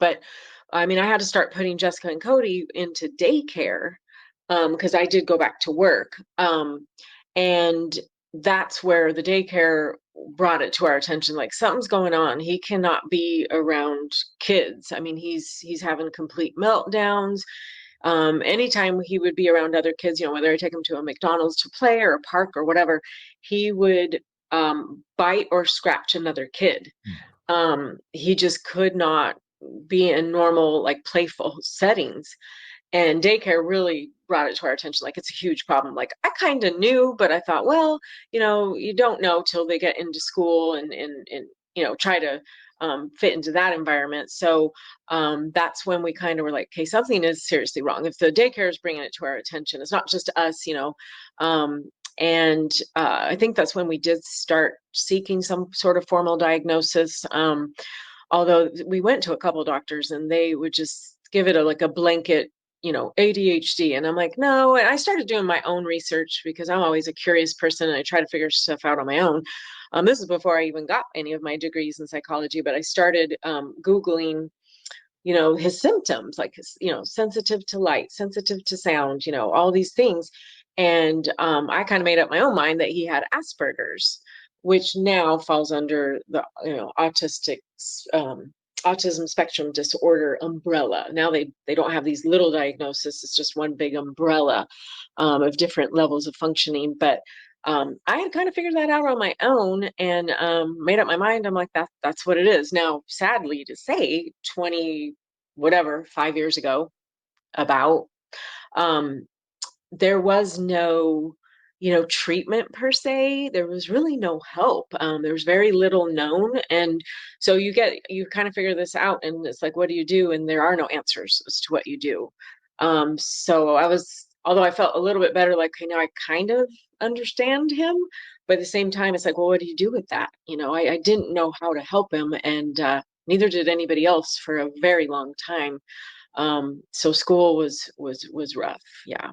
But I mean, I had to start putting Jessica and Cody into daycare because I did go back to work. And that's where the daycare brought it to our attention, like something's going on. He cannot be around kids. I mean, he's having complete meltdowns. Anytime he would be around other kids, whether I take him to a McDonald's to play or a park or whatever, he would bite or scratch another kid. He just could not be in normal, like playful settings. And daycare really brought it to our attention. Like, it's a huge problem. Like, I kind of knew, but I thought, well, you don't know till they get into school and try to fit into that environment. So that's when we kind of were like, okay, something is seriously wrong. If the daycare is bringing it to our attention, it's not just us. And I think that's when we did start seeking some sort of formal diagnosis. Although we went to a couple doctors and they would just give it like a blanket, ADHD. And I'm like, no. And I started doing my own research because I'm always a curious person and I try to figure stuff out on my own. This is before I even got any of my degrees in psychology, but I started Googling, his symptoms, like, sensitive to light, sensitive to sound, all these things. And I kind of made up my own mind that he had Asperger's, which now falls under the, autism spectrum disorder umbrella. Now they don't have these little diagnoses. It's just one big umbrella of different levels of functioning. But I had kind of figured that out on my own and made up my mind. I'm like, that's what it is. Now, sadly to say, 20, whatever, 5 years ago, about, um, there was no, treatment per se. There was really no help. There was very little known. And so you kind of figure this out and it's like, what do you do? And there are no answers as to what you do. So although I felt a little bit better, like, okay, now I kind of understand him, but at the same time, it's like, well, what do you do with that? I didn't know how to help him, and neither did anybody else for a very long time. So school was rough. Yeah.